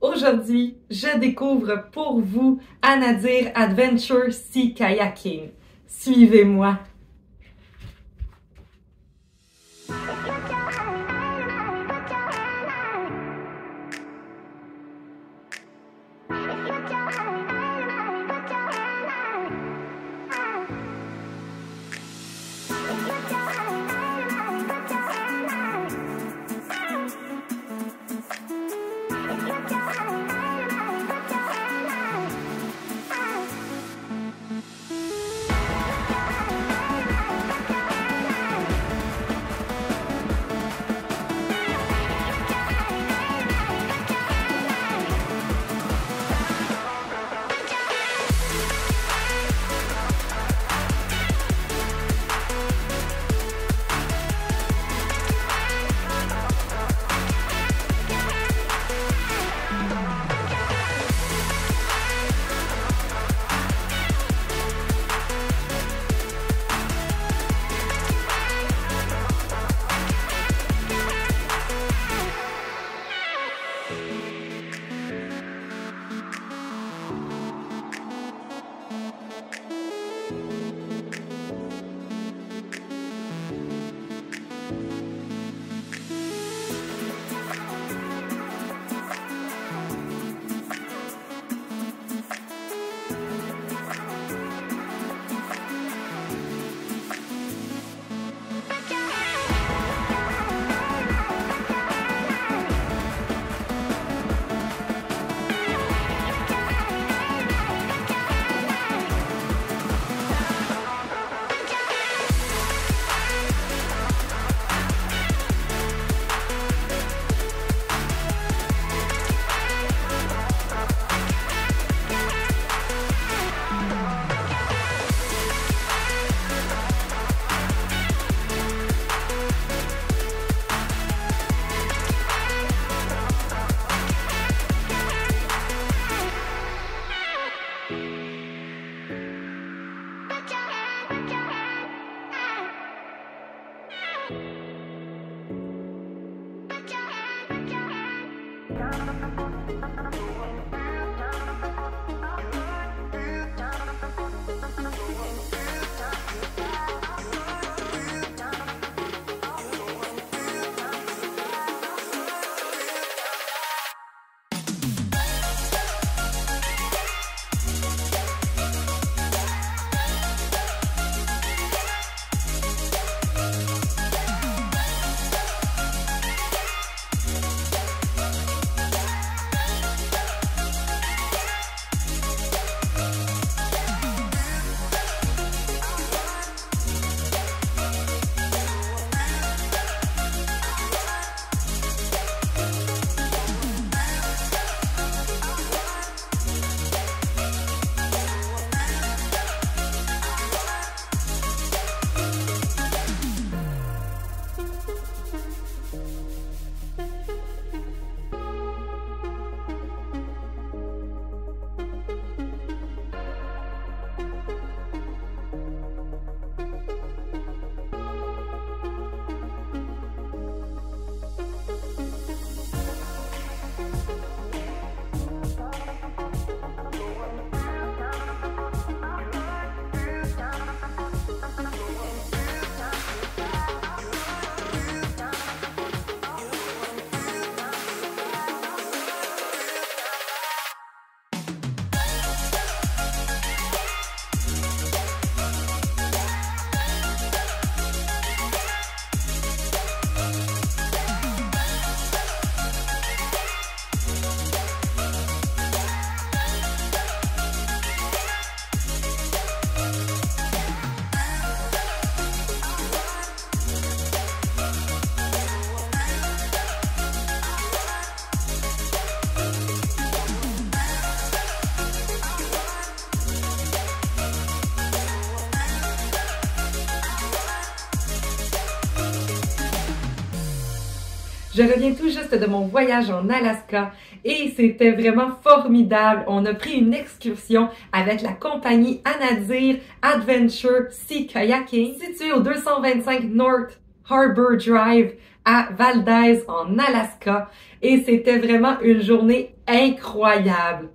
Aujourd'hui, je découvre pour vous Anadyr Adventure Sea Kayaking. Suivez-moi! Je reviens tout juste de mon voyage en Alaska et c'était vraiment formidable. On a pris une excursion avec la compagnie Anadyr Adventure Sea Kayaking située au 225 North Harbor Drive à Valdez en Alaska et c'était vraiment une journée incroyable.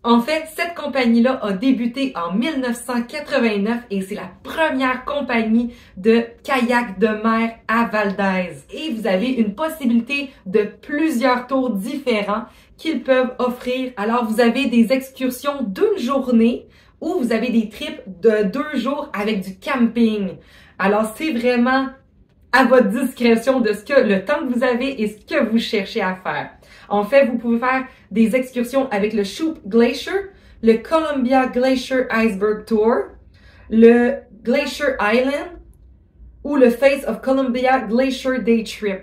En fait, cette compagnie-là a débuté en 1989 et c'est la première compagnie de kayak de mer à Valdez. Et vous avez une possibilité de plusieurs tours différents qu'ils peuvent offrir. Alors, vous avez des excursions d'une journée ou vous avez des trips de 2 jours avec du camping. Alors, c'est vraiment à votre discrétion de le temps que vous avez et ce que vous cherchez à faire. En fait, vous pouvez faire des excursions avec le Shoup Glacier, le Columbia Glacier Iceberg Tour, le Glacier Island ou le Face of Columbia Glacier Day Trip.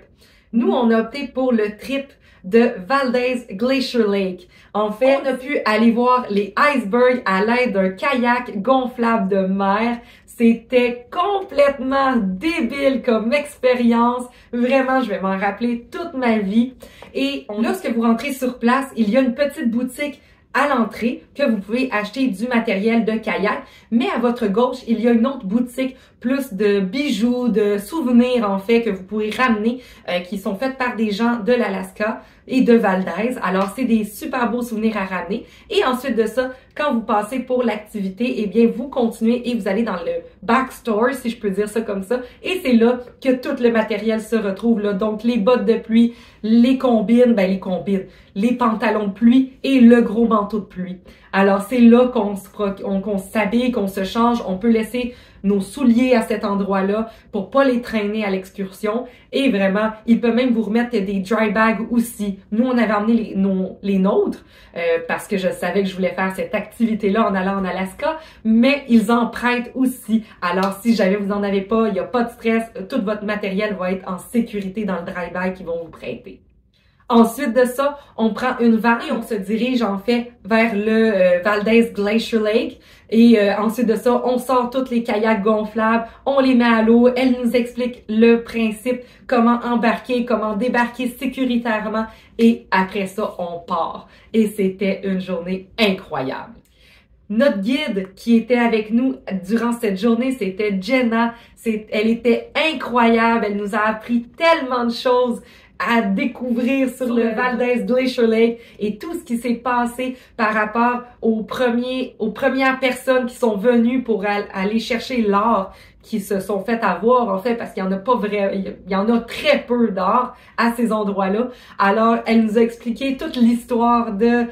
Nous, on a opté pour le trip de Valdez Glacier Lake. En fait, on a pu aller voir les icebergs à l'aide d'un kayak gonflable de mer. C'était complètement débile comme expérience. Vraiment, je vais m'en rappeler toute ma vie. Et lorsque vous rentrez sur place, il y a une petite boutique à l'entrée que vous pouvez acheter du matériel de kayak. Mais à votre gauche, il y a une autre boutique plus de bijoux, de souvenirs en fait que vous pourrez ramener qui sont faits par des gens de l'Alaska et de Valdez. Alors, c'est des super beaux souvenirs à ramener. Et ensuite de ça, quand vous passez pour l'activité, eh bien, vous continuez et vous allez dans le backstore, si je peux dire ça comme ça. Et c'est là que tout le matériel se retrouve là. Donc, les bottes de pluie, les combines, les pantalons de pluie et le gros manteau de pluie. Alors, c'est là qu'on s'habille, qu'on se change. On peut laisser nos souliers à cet endroit-là pour pas les traîner à l'excursion. Et vraiment, il peut même vous remettre des dry bags aussi. Nous, on avait emmené les nôtres parce que je savais que je voulais faire cette activité-là en allant en Alaska, mais ils en prêtent aussi. Alors, si jamais vous en avez pas, il n'y a pas de stress, tout votre matériel va être en sécurité dans le dry bag qu'ils vont vous prêter. Ensuite de ça, on prend une vanne et on se dirige en fait vers le Valdez Glacier Lake. Et ensuite de ça, on sort tous les kayaks gonflables, on les met à l'eau. Elle nous explique le principe, comment embarquer, comment débarquer sécuritairement. Et après ça, on part. Et c'était une journée incroyable. Notre guide qui était avec nous durant cette journée, c'était Jenna. Elle était incroyable. Elle nous a appris tellement de choses à découvrir sur le Valdez Glacier Lake et tout ce qui s'est passé par rapport aux premières personnes qui sont venues pour aller chercher l'or, qui se sont fait avoir en fait parce qu'il y en a pas il y en a très peu d'or à ces endroits-là. Alors elle nous a expliqué toute l'histoire de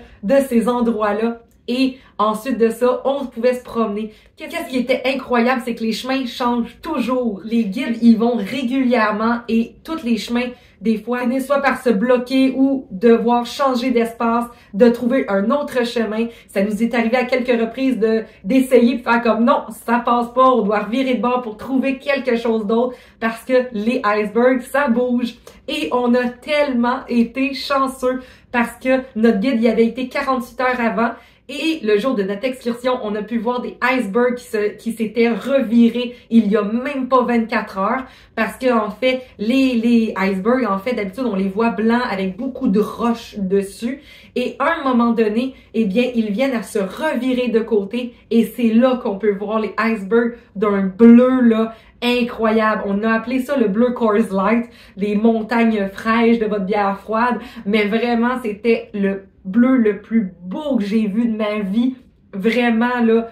ces endroits-là. Et ensuite de ça, on pouvait se promener. Qu'est-ce qui était incroyable, c'est que les chemins changent toujours. Les guides, ils vont régulièrement et tous les chemins, des fois, finissent soit par se bloquer ou devoir changer d'espace, de trouver un autre chemin. Ça nous est arrivé à quelques reprises d'essayer de faire comme non, ça passe pas, on doit revirer de bord pour trouver quelque chose d'autre parce que les icebergs, ça bouge. Et on a tellement été chanceux parce que notre guide y avait été 48 heures avant. Et le jour de notre excursion, on a pu voir des icebergs qui s'étaient revirés il y a même pas 24 heures parce que en fait, les icebergs, en fait, d'habitude, on les voit blancs avec beaucoup de roches dessus. Et à un moment donné, eh bien, ils viennent à se revirer de côté et c'est là qu'on peut voir les icebergs d'un bleu, là, incroyable. On a appelé ça le bleu Coors Light, les montagnes fraîches de votre bière froide, mais vraiment, c'était le bleu le plus beau que j'ai vu de ma vie. Vraiment, là,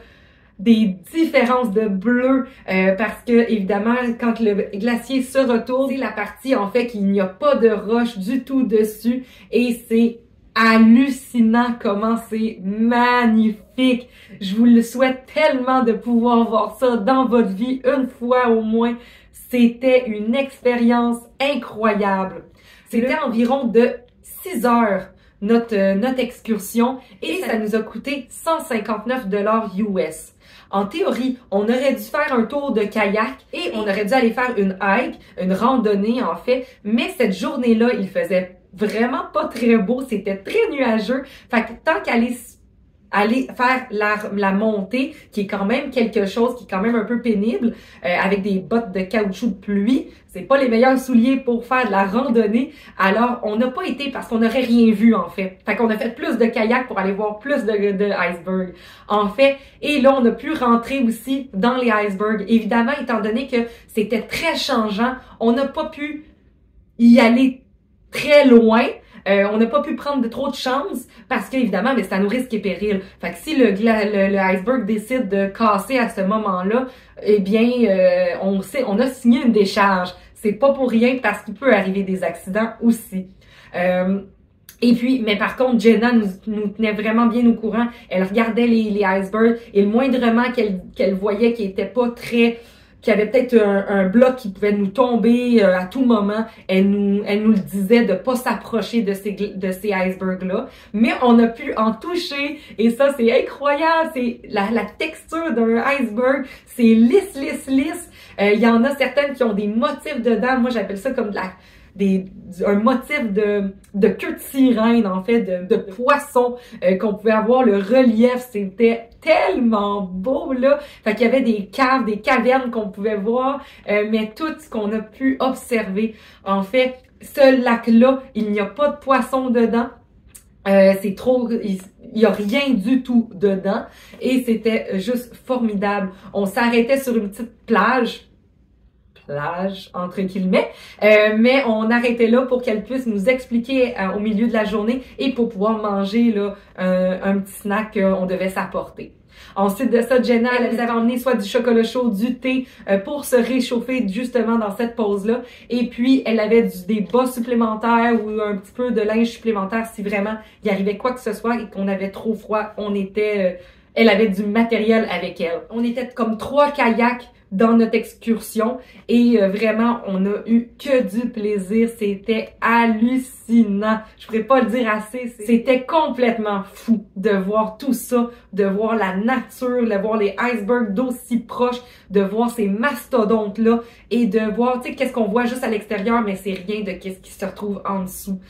des différences de bleu parce que, évidemment, quand le glacier se retourne, c'est la partie, en fait, qu'il n'y a pas de roche du tout dessus et c'est hallucinant comment c'est magnifique. Je vous le souhaite tellement de pouvoir voir ça dans votre vie une fois au moins. C'était une expérience incroyable. C'était environ de 6 heures notre excursion et ça nous a coûté 159 $ US. En théorie, on aurait dû faire un tour de kayak et on aurait dû aller faire une hike, une randonnée en fait, mais cette journée-là, il faisait vraiment pas très beau, c'était très nuageux. Fait que tant qu'aller aller faire la montée, qui est quand même quelque chose qui est quand même un peu pénible, avec des bottes de caoutchouc de pluie. C'est pas les meilleurs souliers pour faire de la randonnée. Alors, on n'a pas été parce qu'on n'aurait rien vu, en fait. Fait qu'on a fait plus de kayak pour aller voir plus de icebergs, en fait. Et là, on a pu rentrer aussi dans les icebergs. Évidemment, étant donné que c'était très changeant, on n'a pas pu y aller très loin. On n'a pas pu prendre de trop de chance parce qu'évidemment, mais c'est à nos risques et périls. Fait que si le iceberg décide de casser à ce moment-là, eh bien, on a signé une décharge. C'est pas pour rien parce qu'il peut arriver des accidents aussi. Et puis, mais par contre, Jenna nous tenait vraiment bien au courant. Elle regardait les icebergs et le moindrement qu'elle voyait qui était pas très, qu'il y avait peut-être un bloc qui pouvait nous tomber à tout moment, elle nous le disait de pas s'approcher de ces icebergs-là. Mais on a pu en toucher et ça, c'est incroyable. C'est la texture d'un iceberg. C'est lisse. Il y en a certaines qui ont des motifs dedans. Moi, j'appelle ça comme un motif de queue de sirène, en fait, de poisson qu'on pouvait avoir. Le relief, c'était tellement beau, là. Fait qu'il y avait des caves, des cavernes qu'on pouvait voir, mais tout ce qu'on a pu observer. En fait, ce lac-là, il n'y a pas de poisson dedans. C'est trop, il y a rien du tout dedans. Et c'était juste formidable. On s'arrêtait sur une petite plage, entre guillemets, mais on arrêtait là pour qu'elle puisse nous expliquer au milieu de la journée et pour pouvoir manger là un petit snack qu'on devait s'apporter. Ensuite de ça, Jenna, elle nous avait emmené soit du chocolat chaud, du thé pour se réchauffer justement dans cette pause-là. Et puis, elle avait des bas supplémentaires ou un petit peu de linge supplémentaire si vraiment il arrivait quoi que ce soit et qu'on avait trop froid. Elle avait du matériel avec elle. On était comme 3 kayaks dans notre excursion et vraiment, on a eu que du plaisir. C'était hallucinant. Je pourrais pas le dire assez. C'était complètement fou de voir tout ça, de voir la nature, de voir les icebergs d'aussi proche, de voir ces mastodontes-là et de voir, tu sais, qu'est-ce qu'on voit juste à l'extérieur, mais c'est rien de qu'est-ce qui se retrouve en dessous.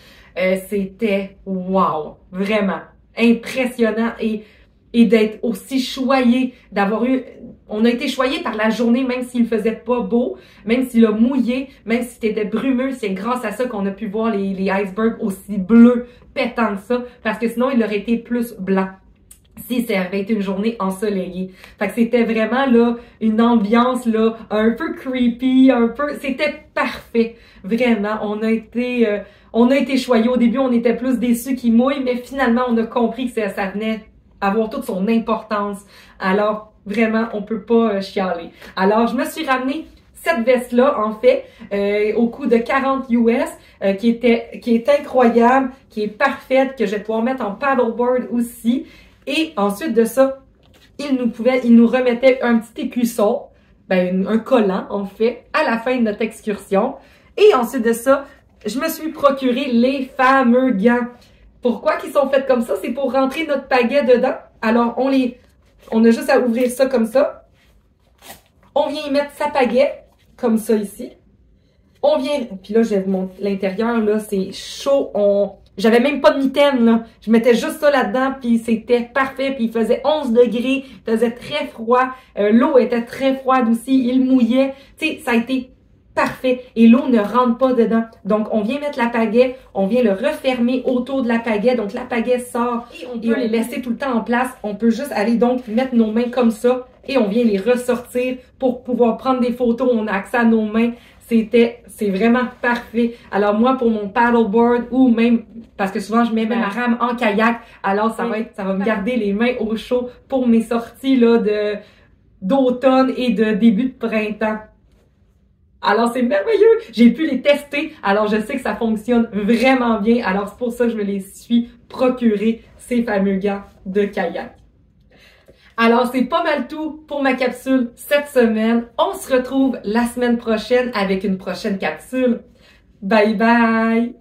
C'était wow! Vraiment impressionnant et d'être aussi choyé, on a été choyé par la journée, même s'il faisait pas beau, même s'il a mouillé, même si c'était brumeux, c'est grâce à ça qu'on a pu voir les icebergs aussi bleus, pétants que ça, parce que sinon, il aurait été plus blanc si ça avait été une journée ensoleillée. Fait que c'était vraiment, là, une ambiance, là, un peu creepy, c'était parfait. Vraiment, on a été choyés. Au début, on était plus déçus qu'il mouille, mais finalement, on a compris que ça venait avoir toute son importance. Alors, vraiment, on peut pas chialer. Alors, je me suis ramené cette veste-là, en fait, au coût de 40 US, qui est incroyable, qui est parfaite, que je vais pouvoir mettre en paddleboard aussi. Et ensuite de ça, il nous remettait un petit écusson, un collant, en fait, à la fin de notre excursion. Et ensuite de ça, je me suis procuré les fameux gants. Pourquoi qu'ils sont faits comme ça? C'est pour rentrer notre pagaie dedans. Alors, on a juste à ouvrir ça comme ça. On vient y mettre sa pagaie, comme ça ici. Puis là, je vais vous montrer l'intérieur, là, c'est chaud. J'avais même pas de mitaine, là. Je mettais juste ça là-dedans, puis c'était parfait. Puis il faisait 11 degrés, il faisait très froid. L'eau était très froide aussi, il mouillait. Tu sais, ça a été parfait. Et l'eau ne rentre pas dedans. Donc, on vient mettre la pagaie, on vient le refermer autour de la pagaie. Donc, la pagaie sort et on peut les laisser tout le temps en place. On peut juste aller donc mettre nos mains comme ça et on vient les ressortir pour pouvoir prendre des photos. On a accès à nos mains. C'est vraiment parfait. Alors, moi, pour mon paddleboard ou même, parce que souvent, je mets ma rame en kayak, alors ça va me garder les mains au chaud pour mes sorties, là, d'automne et de début de printemps. Alors, c'est merveilleux! J'ai pu les tester, alors je sais que ça fonctionne vraiment bien. Alors, c'est pour ça que je me les suis procurés, ces fameux gants de kayak. Alors, c'est pas mal tout pour ma capsule cette semaine. On se retrouve la semaine prochaine avec une prochaine capsule. Bye bye!